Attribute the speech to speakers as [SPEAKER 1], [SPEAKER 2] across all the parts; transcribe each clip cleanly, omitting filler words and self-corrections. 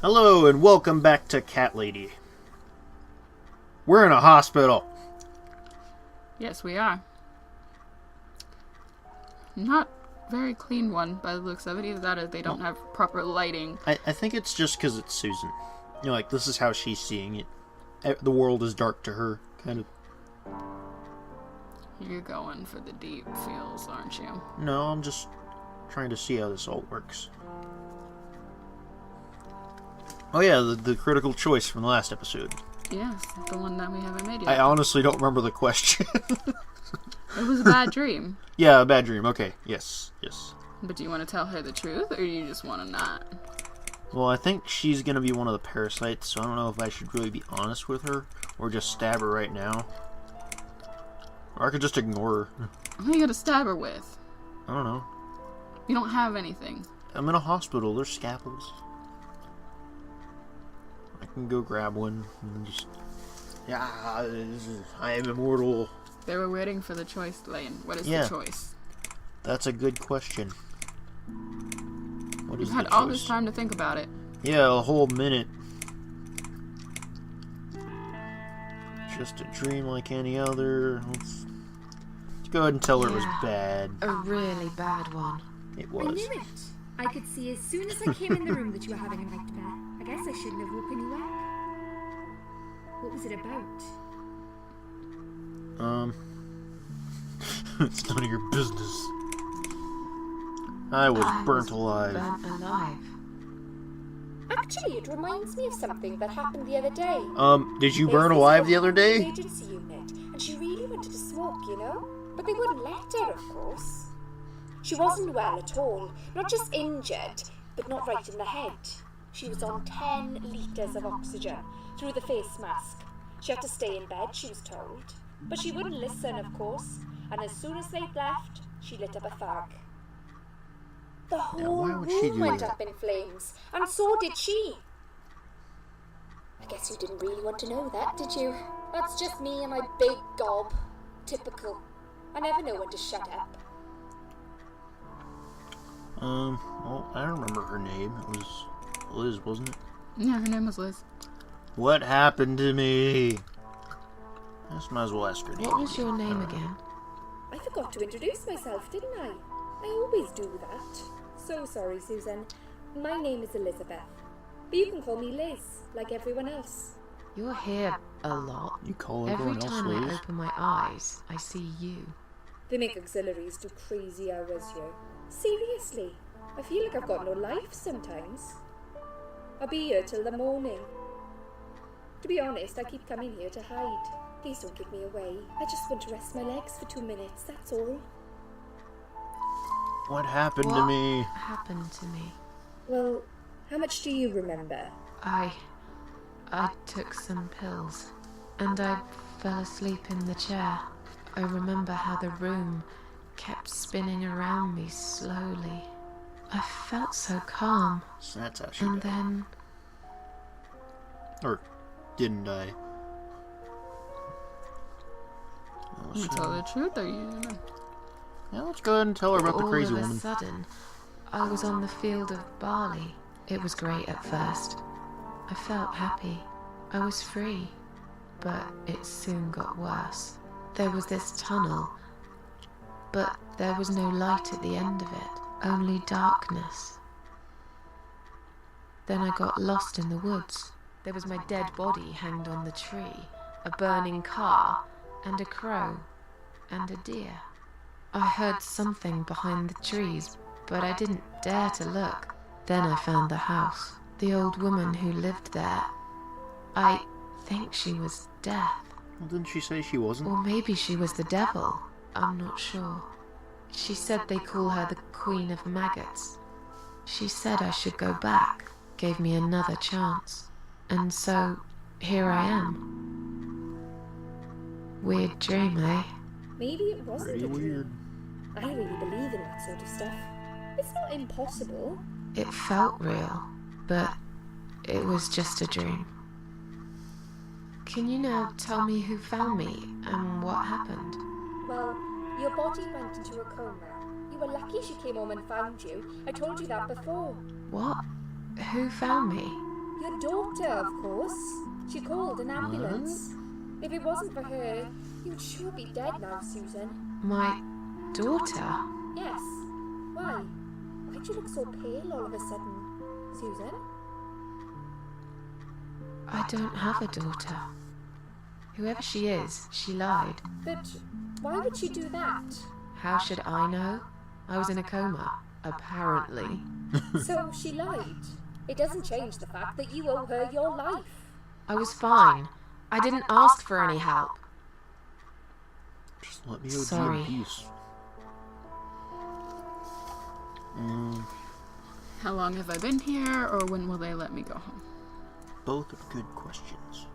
[SPEAKER 1] Hello and welcome back to Cat Lady. We're in a hospital.
[SPEAKER 2] Yes, we are. Not very clean one by the looks of it. Either that or they don't have proper lighting.
[SPEAKER 1] I think it's just because it's Susan. You know, like, this is how she's seeing it. The world is dark to her, kind of.
[SPEAKER 2] You're going for the deep feels, aren't you?
[SPEAKER 1] No, I'm just trying to see how this all works. Oh yeah, the critical choice from the last episode.
[SPEAKER 2] Yes, the one that we haven't made yet.
[SPEAKER 1] I honestly don't remember the question.
[SPEAKER 2] It was a bad dream.
[SPEAKER 1] Yeah, a bad dream. Okay, yes.
[SPEAKER 2] But do you want to tell her the truth, or do you just want to not?
[SPEAKER 1] Well, I think she's gonna be one of the parasites, so I don't know if I should really be honest with her, or just stab her right now. Or I could just ignore her.
[SPEAKER 2] What are you gonna stab her with?
[SPEAKER 1] I don't know.
[SPEAKER 2] You don't have anything.
[SPEAKER 1] I'm in a hospital. There's scalpels. I can go grab one and just... Yeah, I am immortal.
[SPEAKER 2] They were waiting for the choice, Lane. What is the choice?
[SPEAKER 1] That's a good question. What is
[SPEAKER 2] You've had
[SPEAKER 1] the
[SPEAKER 2] all
[SPEAKER 1] choice?
[SPEAKER 2] this time to think about it.
[SPEAKER 1] Yeah, a whole minute. Just a dream like any other. Let's go ahead and tell her it was bad.
[SPEAKER 3] A really bad one.
[SPEAKER 1] It was.
[SPEAKER 4] I knew it. I could see as soon as I came in the room that you were having a nightmare. I guess I shouldn't have woken you up. What was it about?
[SPEAKER 1] It's none of your business. I was burnt alive.
[SPEAKER 3] Burnt alive.
[SPEAKER 4] Actually, it reminds me of something that happened the other day.
[SPEAKER 1] Did you
[SPEAKER 4] There's
[SPEAKER 1] burn
[SPEAKER 4] this
[SPEAKER 1] alive the
[SPEAKER 4] woman
[SPEAKER 1] other
[SPEAKER 4] in the
[SPEAKER 1] day?
[SPEAKER 4] emergency unit, and she really wanted to smoke, you know? But they wouldn't let her, of course. She wasn't well at all. Not just injured, but not right in the head. She was on 10 litres of oxygen through the face mask. She had to stay in bed, she was told. But she wouldn't listen, of course. And as soon as they'd left, she lit up a fag. The whole
[SPEAKER 1] why would she
[SPEAKER 4] room
[SPEAKER 1] do
[SPEAKER 4] went
[SPEAKER 1] that?
[SPEAKER 4] up in flames, and so did she. I guess you didn't really want to know that, did you? That's just me and my big gob. Typical. I never know when to shut up.
[SPEAKER 1] Well, I don't remember her name. It was Liz, wasn't it?
[SPEAKER 2] Yeah, her name was Liz.
[SPEAKER 1] What happened to me? I just might as well ask her name.
[SPEAKER 3] What was your name again?
[SPEAKER 4] I forgot to introduce myself, didn't I? I always do that. So sorry, Susan. My name is Elizabeth. But you can call me Liz, like everyone else.
[SPEAKER 3] You're here a lot.
[SPEAKER 1] You call
[SPEAKER 3] Every
[SPEAKER 1] everyone else
[SPEAKER 3] time I
[SPEAKER 1] Liz?
[SPEAKER 3] open my eyes, I see you.
[SPEAKER 4] They make auxiliaries do crazy hours here. Seriously, I feel like I've got no life sometimes. I'll be here till the morning. To be honest, I keep coming here to hide. Please don't give me away. I just want to rest my legs for 2 minutes, that's all.
[SPEAKER 1] What happened
[SPEAKER 3] What
[SPEAKER 1] to me?
[SPEAKER 3] happened to me?
[SPEAKER 4] Well, how much do you remember?
[SPEAKER 3] I took some pills, and I fell asleep in the chair. I remember how the room kept spinning around me slowly. I felt so calm,
[SPEAKER 1] So that's how she
[SPEAKER 3] and
[SPEAKER 1] died.
[SPEAKER 3] then
[SPEAKER 1] Or didn't I?
[SPEAKER 2] You tell the truth, or you...
[SPEAKER 1] Yeah, let's go ahead and tell her about the
[SPEAKER 3] all
[SPEAKER 1] crazy
[SPEAKER 3] of a
[SPEAKER 1] woman.
[SPEAKER 3] sudden, I was on the field of barley. It was great at first. I felt happy. I was free. But it soon got worse. There was this tunnel, but there was no light at the end of it, only darkness. Then I got lost in the woods. There was my dead body hanged on the tree, a burning car, and a crow, and a deer. I heard something behind the trees, but I didn't dare to look. Then I found the house, the old woman who lived there. I think she was death.
[SPEAKER 1] Well, didn't she say she wasn't?
[SPEAKER 3] Or maybe she was the devil. I'm not sure. She said they call her the Queen of Maggots. She said I should go back, gave me another chance. And so, here I am. Weird dream, eh?
[SPEAKER 4] Maybe it wasn't
[SPEAKER 1] Pretty
[SPEAKER 4] a dream.
[SPEAKER 1] weird.
[SPEAKER 4] I really believe in that sort of stuff. It's not impossible.
[SPEAKER 3] It felt real, but it was just a dream. Can you now tell me who found me and what happened?
[SPEAKER 4] Well, your body went into a coma. You were lucky she came home and found you. I told you that before.
[SPEAKER 3] What? Who found me?
[SPEAKER 4] Your daughter, of course. She called an ambulance. If it wasn't for her, you'd sure be dead now, Susan.
[SPEAKER 3] My daughter?
[SPEAKER 4] Yes. Why? Why'd you look so pale all of a sudden, Susan?
[SPEAKER 3] I don't have a daughter. Whoever she is, she lied.
[SPEAKER 4] But why would she do that?
[SPEAKER 3] How should I know? I was in a coma, apparently.
[SPEAKER 4] So she lied. It doesn't change the fact that you owe her your life.
[SPEAKER 3] I was fine. I didn't ask for any help.
[SPEAKER 1] Just let me OD
[SPEAKER 3] Sorry.
[SPEAKER 1] in peace.
[SPEAKER 2] How long have I been here, or when will they let me go home?
[SPEAKER 1] Both are good questions.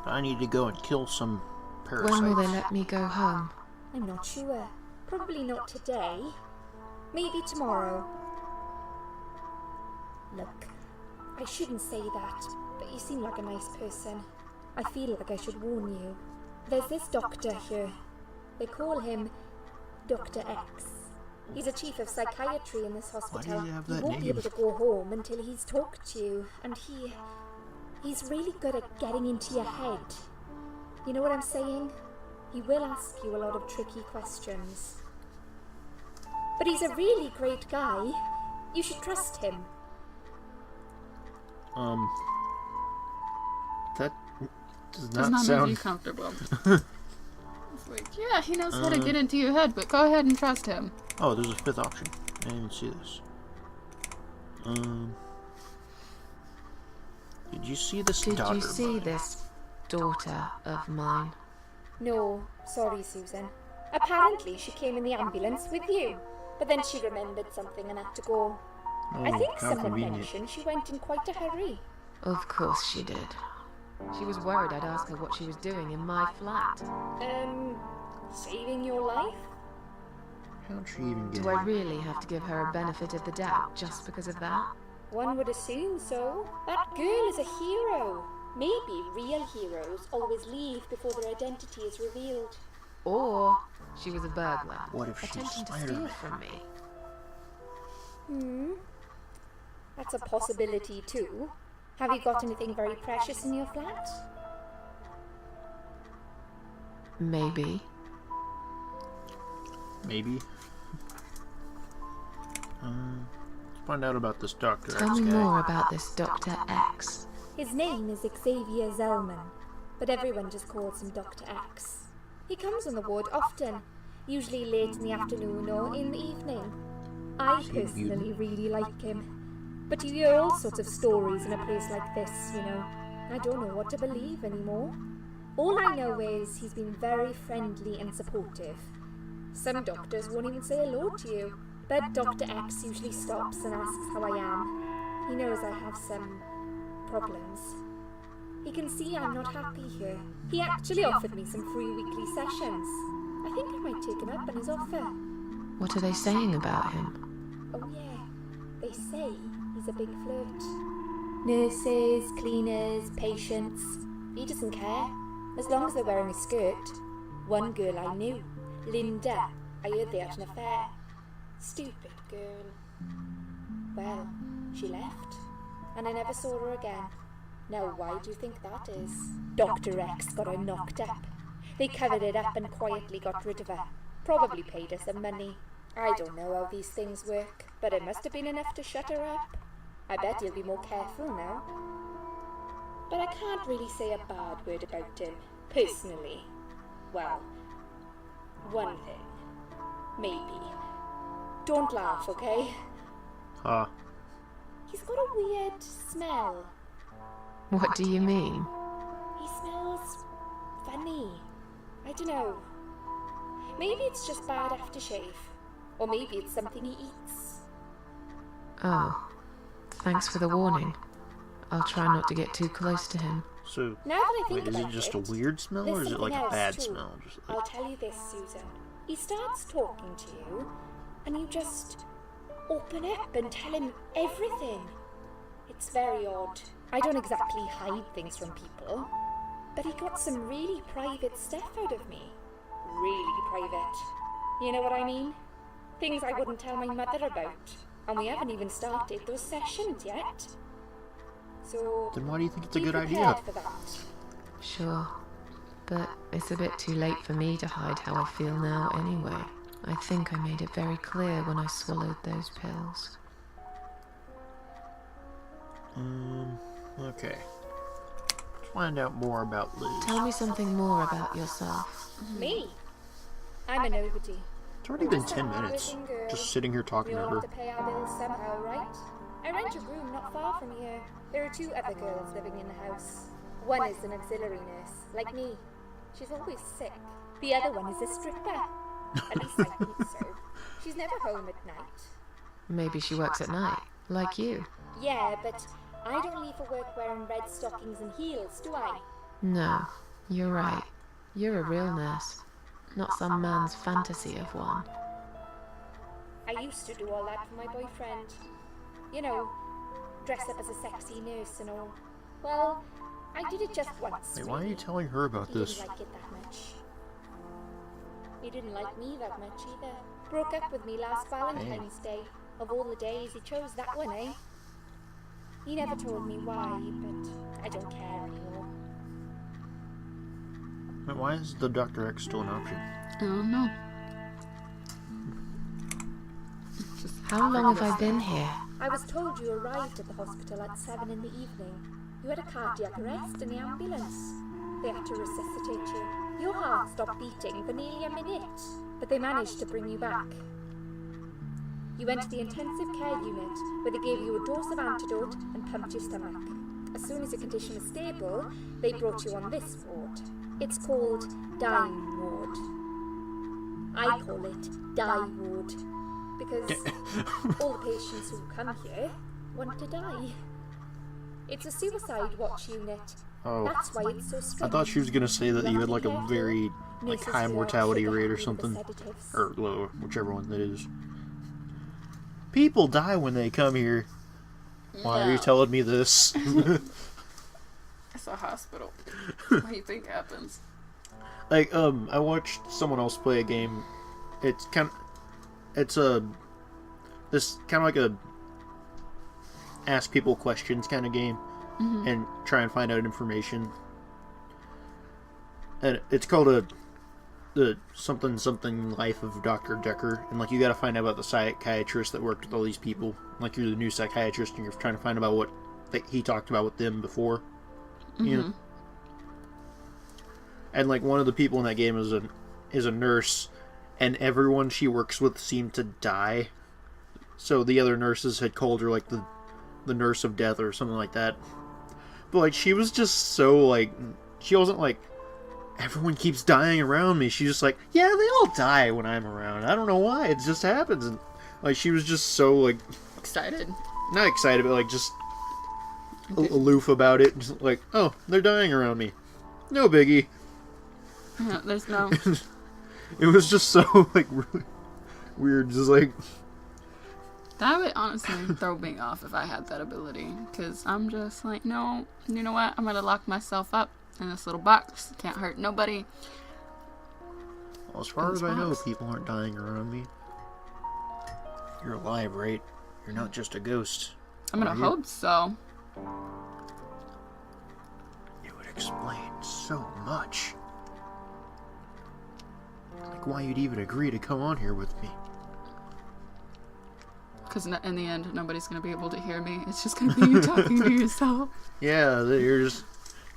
[SPEAKER 1] I need to go and kill some parasites.
[SPEAKER 3] When will they let me go home?
[SPEAKER 4] I'm not sure. Probably not today. Maybe tomorrow. Look, I shouldn't say that, but you seem like a nice person. I feel like I should warn you. There's this doctor here. They call him Dr. X. He's a chief of psychiatry in this hospital.
[SPEAKER 1] Why do you have
[SPEAKER 4] He
[SPEAKER 1] that
[SPEAKER 4] won't be
[SPEAKER 1] name?
[SPEAKER 4] able to go home until he's talked to you, and he's really good at getting into your head. You know what I'm saying? He will ask you a lot of tricky questions. But he's a really great guy. You should trust him.
[SPEAKER 1] That does
[SPEAKER 2] Does
[SPEAKER 1] not
[SPEAKER 2] not make
[SPEAKER 1] sound...
[SPEAKER 2] you comfortable. It's like, yeah, he knows how to get into your head, but go ahead and trust him.
[SPEAKER 1] Oh, there's a fifth option. I didn't even see this. Did you see this
[SPEAKER 3] Did
[SPEAKER 1] daughter?
[SPEAKER 3] you see this daughter of mine?
[SPEAKER 4] No, sorry, Susan. Apparently she came in the ambulance with you, but then she remembered something and had to go.
[SPEAKER 1] Oh,
[SPEAKER 4] I think
[SPEAKER 1] how
[SPEAKER 4] someone
[SPEAKER 1] convenient.
[SPEAKER 4] mentioned she went in quite a hurry.
[SPEAKER 3] Of course she did. She was worried I'd ask her what she was doing in my flat.
[SPEAKER 4] Saving your life?
[SPEAKER 1] How'd she even get
[SPEAKER 3] Do I really have to give her a benefit of the doubt just because of that?
[SPEAKER 4] One would assume so. That girl is a hero. Maybe real heroes always leave before their identity is revealed.
[SPEAKER 3] Or she was a burglar,
[SPEAKER 1] What if she's
[SPEAKER 3] attempting to
[SPEAKER 1] Spider-Man?
[SPEAKER 3] steal from me.
[SPEAKER 4] That's a possibility too. Have you got anything very precious in your flat?
[SPEAKER 3] Maybe.
[SPEAKER 1] Maybe. Let's find out about this Dr.
[SPEAKER 3] Tell
[SPEAKER 1] X
[SPEAKER 3] me
[SPEAKER 1] guy.
[SPEAKER 3] more about this Dr. X.
[SPEAKER 4] His name is Xavier Zellman, but everyone just calls him Dr. X. He comes on the ward often, usually late in the afternoon or in the evening. I personally really like him. But you hear all sorts of stories in a place like this, you know. I don't know what to believe anymore. All I know is he's been very friendly and supportive. Some doctors won't even say hello to you, but Dr. X usually stops and asks how I am. He knows I have some problems. He can see I'm not happy here. He actually offered me some free weekly sessions. I think I might take him up on his offer.
[SPEAKER 3] What are they saying about him?
[SPEAKER 4] Oh yeah, they say he's a big flirt. Nurses, cleaners, patients. He doesn't care, as long as they're wearing a skirt. One girl I knew, Linda, I heard they had an affair. Stupid girl. Well, she left, and I never saw her again. Now why do you think that is? Dr. X got her knocked up. They covered it up and quietly got rid of her. Probably paid her some money. I don't know how these things work, but it must have been enough to shut her up. I bet he'll be more careful now. But I can't really say a bad word about him, personally. Well, one thing. Maybe. Don't laugh, okay?
[SPEAKER 1] Huh.
[SPEAKER 4] He's got a weird smell.
[SPEAKER 3] What do you mean?
[SPEAKER 4] He smells funny. I don't know. Maybe it's just bad aftershave. Or maybe it's something he eats.
[SPEAKER 3] Oh, thanks for the warning. I'll try not to get too close to him.
[SPEAKER 1] So,
[SPEAKER 4] Now that I think
[SPEAKER 1] wait, is it
[SPEAKER 4] about
[SPEAKER 1] just
[SPEAKER 4] it,
[SPEAKER 1] a weird smell, or
[SPEAKER 4] there's
[SPEAKER 1] is it like
[SPEAKER 4] something
[SPEAKER 1] a
[SPEAKER 4] else,
[SPEAKER 1] bad
[SPEAKER 4] too.
[SPEAKER 1] smell? Just
[SPEAKER 4] I'll
[SPEAKER 1] like,
[SPEAKER 4] tell you this, Susan. He starts talking to you, and you just open up and tell him everything. It's very odd. I don't exactly hide things from people, but he got some really private stuff out of me. Really private. You know what I mean? Things I wouldn't tell my mother about. And we haven't even started those sessions yet. So
[SPEAKER 1] Then why do you think it's a
[SPEAKER 4] be
[SPEAKER 1] good idea?
[SPEAKER 4] prepared for that.
[SPEAKER 3] Sure. But it's a bit too late for me to hide how I feel now anyway. I think I made it very clear when I swallowed those pills.
[SPEAKER 1] Okay. Let's find out more about Liz.
[SPEAKER 3] Tell me something more about yourself.
[SPEAKER 4] Me? I'm a nobody.
[SPEAKER 1] It's already been 10 minutes. Just sitting here talking
[SPEAKER 4] We
[SPEAKER 1] to
[SPEAKER 4] all
[SPEAKER 1] her.
[SPEAKER 4] have to pay our bills somehow, right? I rent a room not far from here. There are 2 other girls living in the house. One is an auxiliary nurse, like me. She's always sick. The other one is a stripper. At least I think so. She's never home at night.
[SPEAKER 3] Maybe she works at night, like you.
[SPEAKER 4] Yeah, but I don't leave for work wearing red stockings and heels, do I?
[SPEAKER 3] No, you're right. You're a real nurse, not some man's fantasy of one.
[SPEAKER 4] I used to do all that for my boyfriend. You know, dress up as a sexy nurse and all. Well, I did it just once.
[SPEAKER 1] Wait, why are you
[SPEAKER 4] really.
[SPEAKER 1] telling her about
[SPEAKER 4] He
[SPEAKER 1] this?
[SPEAKER 4] didn't like it that much. He didn't like me that much either. Broke up with me last Valentine's Day. Of all the days, he chose that one, eh? He never told me why, but I don't care anymore.
[SPEAKER 1] Wait, why is the Dr. X still an option?
[SPEAKER 2] I don't know.
[SPEAKER 3] How long have I been here?
[SPEAKER 4] I was told you arrived at the hospital at 7 in the evening. You had a cardiac arrest in the ambulance. They had to resuscitate you. Your heart stopped beating for nearly a minute, but they managed to bring you back. You went to the intensive care unit, where they gave you a dose of antidote and pumped your stomach. As soon as your condition was stable, they brought you on this ward. It's called dying ward. I call it die ward, because all the patients who come here want to die. It's a suicide watch unit.
[SPEAKER 1] Oh,
[SPEAKER 4] That's why it's so
[SPEAKER 1] I
[SPEAKER 4] strict.
[SPEAKER 1] thought she was gonna say that you had like a
[SPEAKER 4] Careful.
[SPEAKER 1] very
[SPEAKER 4] Nurses
[SPEAKER 1] high
[SPEAKER 4] here
[SPEAKER 1] mortality
[SPEAKER 4] should
[SPEAKER 1] rate or
[SPEAKER 4] give you the
[SPEAKER 1] something,
[SPEAKER 4] sedatives.
[SPEAKER 1] or low, whichever one that is. People die when they come here. Why are you
[SPEAKER 2] No.
[SPEAKER 1] telling me this?
[SPEAKER 2] It's a hospital. What do you think happens?
[SPEAKER 1] Like, I watched someone else play a game. It's kind of like a ask people questions kind of game, and try and find out information. And it's called the something life of Dr. Decker, and like you got to find out about the psychiatrist that worked with all these people. Like you're the new psychiatrist, and you're trying to find about what he talked about with them before. You know? And like one of the people in that game is a nurse, and everyone she works with seemed to die. So the other nurses had called her like the nurse of death or something like that. But like she was just so like, she wasn't like, everyone keeps dying around me. She's just like, yeah, they all die when I'm around. I don't know why. It just happens. And like she was just so like,
[SPEAKER 2] Excited.
[SPEAKER 1] not excited, but like just aloof about it. Just like, oh, they're dying around me. No biggie.
[SPEAKER 2] Yeah, there's no.
[SPEAKER 1] It was just so like really weird. Just like,
[SPEAKER 2] That would honestly throw me off if I had that ability. Because I'm just like, no, you know what? I'm going to lock myself up in this little box. Can't hurt nobody.
[SPEAKER 1] well, as far as I know, people aren't dying around me. You're alive, right? You're not just a ghost.
[SPEAKER 2] I'm going
[SPEAKER 1] are
[SPEAKER 2] to
[SPEAKER 1] you?
[SPEAKER 2] hope so.
[SPEAKER 1] It would explain so much. Like why you'd even agree to come on here with me.
[SPEAKER 2] Because in the end, nobody's going to be able to hear me. It's just going to be you talking to yourself.
[SPEAKER 1] Yeah, you're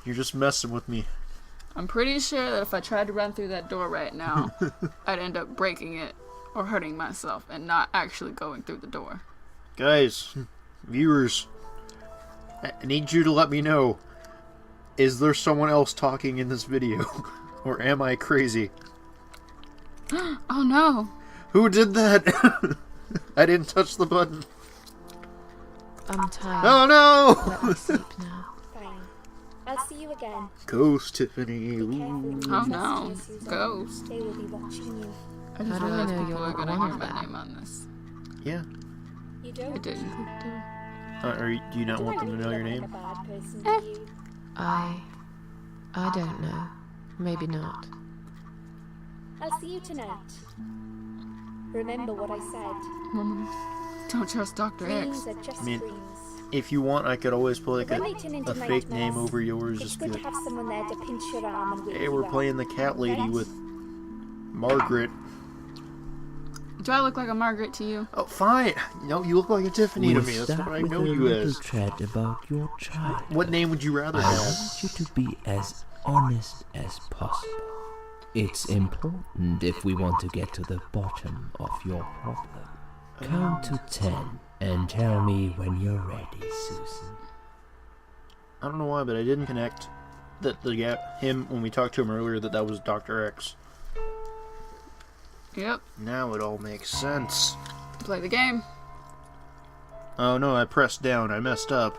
[SPEAKER 1] just messing with me.
[SPEAKER 2] I'm pretty sure that if I tried to run through that door right now, I'd end up breaking it or hurting myself and not actually going through the door.
[SPEAKER 1] Guys, viewers, I need you to let me know, is there someone else talking in this video? Or am I crazy?
[SPEAKER 2] Oh no!
[SPEAKER 1] Who did that? I didn't touch the button.
[SPEAKER 3] I'm tired.
[SPEAKER 1] Oh no!
[SPEAKER 3] Let me sleep now.
[SPEAKER 4] Fine. I'll see you again.
[SPEAKER 1] Ghost Tiffany.
[SPEAKER 4] Be careful
[SPEAKER 1] Ooh.
[SPEAKER 4] with
[SPEAKER 2] Oh
[SPEAKER 4] your
[SPEAKER 2] no.
[SPEAKER 4] trusty Susan.
[SPEAKER 2] Ghost.
[SPEAKER 4] They will be watching you.
[SPEAKER 2] I just
[SPEAKER 3] How do I
[SPEAKER 2] realized
[SPEAKER 3] know
[SPEAKER 2] people
[SPEAKER 3] you're
[SPEAKER 2] are
[SPEAKER 3] not
[SPEAKER 2] going to
[SPEAKER 3] one
[SPEAKER 2] hear
[SPEAKER 3] of
[SPEAKER 2] my
[SPEAKER 3] them?
[SPEAKER 2] name on this.
[SPEAKER 1] Yeah.
[SPEAKER 4] You
[SPEAKER 2] I
[SPEAKER 4] don't?
[SPEAKER 2] didn't.
[SPEAKER 1] Do you not
[SPEAKER 4] Do
[SPEAKER 1] want
[SPEAKER 4] I
[SPEAKER 1] them to
[SPEAKER 4] look
[SPEAKER 1] know your
[SPEAKER 4] like
[SPEAKER 1] name?
[SPEAKER 4] a bad person to you?
[SPEAKER 3] I don't know. Maybe not.
[SPEAKER 4] I'll see you tonight. Remember what I said.
[SPEAKER 2] Don't trust Dr.
[SPEAKER 4] Dreams
[SPEAKER 2] X.
[SPEAKER 4] are just
[SPEAKER 1] I mean-
[SPEAKER 4] dreams.
[SPEAKER 1] If you want, I could always put like
[SPEAKER 4] When they turn into
[SPEAKER 1] a fake
[SPEAKER 4] nightmares,
[SPEAKER 1] name over yours.
[SPEAKER 4] it's
[SPEAKER 1] Just
[SPEAKER 4] good
[SPEAKER 1] be
[SPEAKER 4] to
[SPEAKER 1] like,
[SPEAKER 4] have someone there to pinch your arm and wake
[SPEAKER 1] hey,
[SPEAKER 4] you
[SPEAKER 1] we're
[SPEAKER 4] up.
[SPEAKER 1] playing the cat lady
[SPEAKER 4] Right?
[SPEAKER 1] with Margaret.
[SPEAKER 2] Do I look like a Margaret to you?
[SPEAKER 1] Oh, fine. No, you look like a Tiffany to me. That's what I know you as.
[SPEAKER 5] Chat about your child.
[SPEAKER 1] What name would you rather
[SPEAKER 5] I
[SPEAKER 1] have?
[SPEAKER 5] want you to be as honest as possible. It's important if we want to get to the bottom of your problem. Count to 10 and tell me when you're ready, Susan.
[SPEAKER 1] I don't know why, but I didn't connect that him when we talked to him earlier that was Dr. X.
[SPEAKER 2] Yep.
[SPEAKER 1] Now it all makes sense.
[SPEAKER 2] Play the game.
[SPEAKER 1] Oh no, I pressed down. I messed up.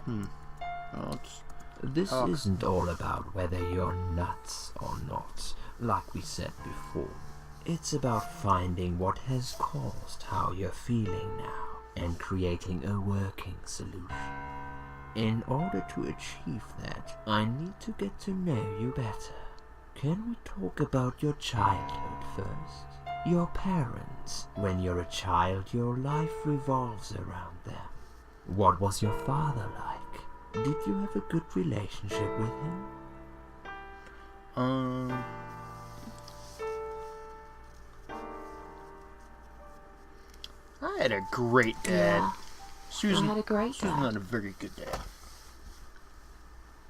[SPEAKER 1] Oh,
[SPEAKER 5] This isn't all about whether you're nuts or not, like we said before. It's about finding what has caused how you're feeling now and creating a working solution. In order to achieve that, I need to get to know you better. Can we talk about your childhood first? Your parents. When you're a child, your life revolves around them. What was your father like? Did you have a good relationship with him?
[SPEAKER 1] I had a great dad.
[SPEAKER 3] Yeah,
[SPEAKER 1] Susan
[SPEAKER 3] I had a great
[SPEAKER 1] Susan
[SPEAKER 3] dad.
[SPEAKER 1] had a very good dad.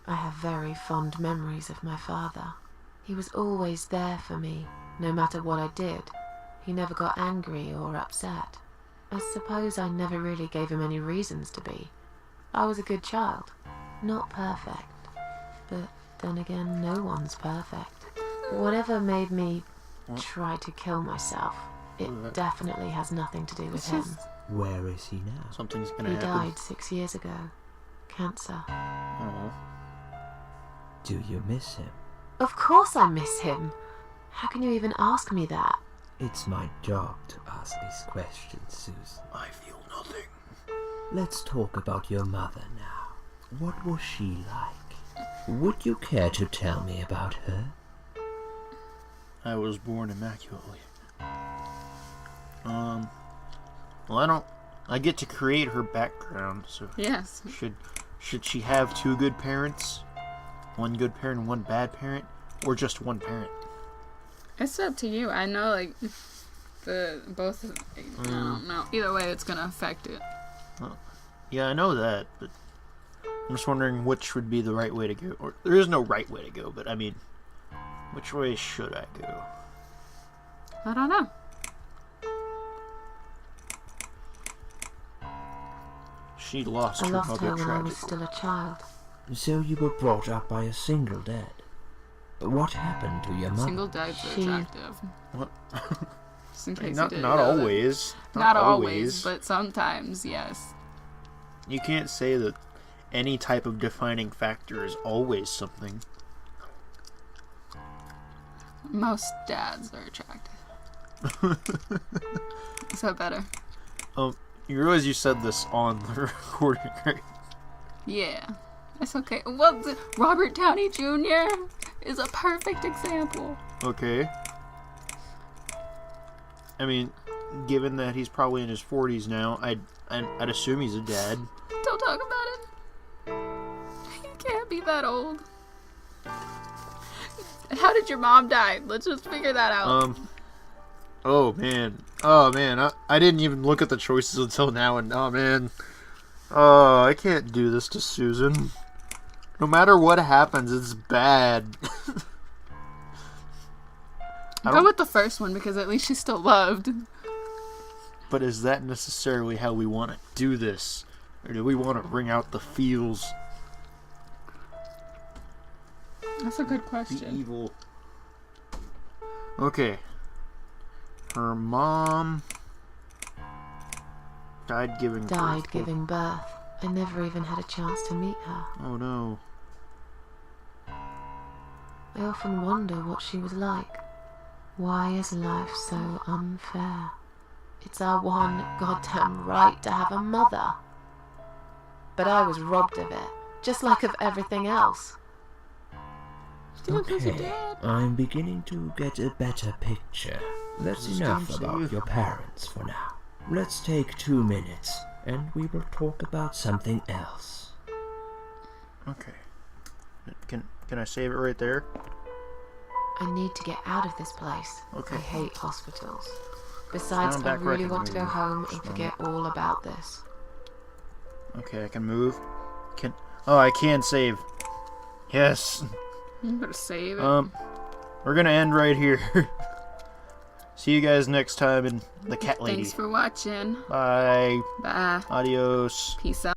[SPEAKER 3] I have very fond memories of my father. He was always there for me, no matter what I did. He never got angry or upset. I suppose I never really gave him any reasons to be. I was a good child. Not perfect. But then again, no one's perfect. Whatever made me try to kill myself, it definitely has nothing to do with him.
[SPEAKER 5] Where is he now?
[SPEAKER 1] Something's gonna
[SPEAKER 3] He
[SPEAKER 1] happen.
[SPEAKER 3] died 6 years ago. Cancer.
[SPEAKER 1] Oh.
[SPEAKER 5] Do you miss him?
[SPEAKER 3] Of course I miss him. How can you even ask me that?
[SPEAKER 5] It's my job to ask these questions, Susan.
[SPEAKER 1] I feel nothing.
[SPEAKER 5] Let's talk about your mother now. What was she like? Would you care to tell me about her?
[SPEAKER 1] I was born immaculately. Well, I get to create her background, so
[SPEAKER 2] Yes.
[SPEAKER 1] should she have two good parents? One good parent and one bad parent? Or just one parent?
[SPEAKER 2] It's up to you. I know, like, both, I don't know. Either way, it's gonna affect it.
[SPEAKER 1] Yeah, I know that, but I'm just wondering which would be the right way to go. Or there is no right way to go, but I mean, which way should I go?
[SPEAKER 2] I don't know.
[SPEAKER 1] She lost
[SPEAKER 3] I
[SPEAKER 1] her
[SPEAKER 3] lost
[SPEAKER 1] mother
[SPEAKER 3] her when I was
[SPEAKER 1] tragically.
[SPEAKER 3] still a child.
[SPEAKER 5] So you were brought up by a single dad. What happened to your mother?
[SPEAKER 2] Single dads are
[SPEAKER 3] She-
[SPEAKER 2] attractive.
[SPEAKER 1] What?
[SPEAKER 2] Just in case
[SPEAKER 1] Not
[SPEAKER 2] you didn't
[SPEAKER 1] not
[SPEAKER 2] know that.
[SPEAKER 1] always.
[SPEAKER 2] Not always, but sometimes, yes.
[SPEAKER 1] You can't say that any type of defining factor is always something.
[SPEAKER 2] Most dads are attractive. Is that better?
[SPEAKER 1] You realize you said this on the recording, right?
[SPEAKER 2] Yeah. It's okay. Well, Robert Downey Jr. is a perfect example.
[SPEAKER 1] Okay. I mean, given that he's probably in his 40s now, I'd assume he's a dad.
[SPEAKER 2] Don't talk about it. He can't be that old. How did your mom die? Let's just figure that out.
[SPEAKER 1] Oh man, I didn't even look at the choices until now, and oh man, I can't do this to Susan. No matter what happens, it's bad.
[SPEAKER 2] Go with the first one because at least she's still loved.
[SPEAKER 1] But is that necessarily how we want to do this? Or do we want to bring out the feels,
[SPEAKER 2] That's a good
[SPEAKER 1] the
[SPEAKER 2] question.
[SPEAKER 1] evil? Okay. Her mom died giving birth.
[SPEAKER 3] Giving birth. I never even had a chance to meet her.
[SPEAKER 1] Oh no.
[SPEAKER 3] I often wonder what she was like. Why is life so unfair? It's our one goddamn right to have a mother. But I was robbed of it, just like of everything else.
[SPEAKER 5] Okay, I'm beginning to get a better picture. That's enough about your parents for now. Let's take 2 minutes, and we will talk about something else.
[SPEAKER 1] Okay. Can I save it right there?
[SPEAKER 3] I need to get out of this place.
[SPEAKER 1] Okay.
[SPEAKER 3] I hate hospitals. Besides,
[SPEAKER 1] Stand
[SPEAKER 3] I
[SPEAKER 1] back where I
[SPEAKER 3] really
[SPEAKER 1] can
[SPEAKER 3] want to go
[SPEAKER 1] move.
[SPEAKER 3] home and forget all about this.
[SPEAKER 1] Okay, I can move. Oh, I can save. Yes.
[SPEAKER 2] I'm gonna save it.
[SPEAKER 1] We're gonna end right here. See you guys next time in the Cat Lady.
[SPEAKER 2] Thanks for watching.
[SPEAKER 1] Bye.
[SPEAKER 2] Bye.
[SPEAKER 1] Adios.
[SPEAKER 2] Peace out.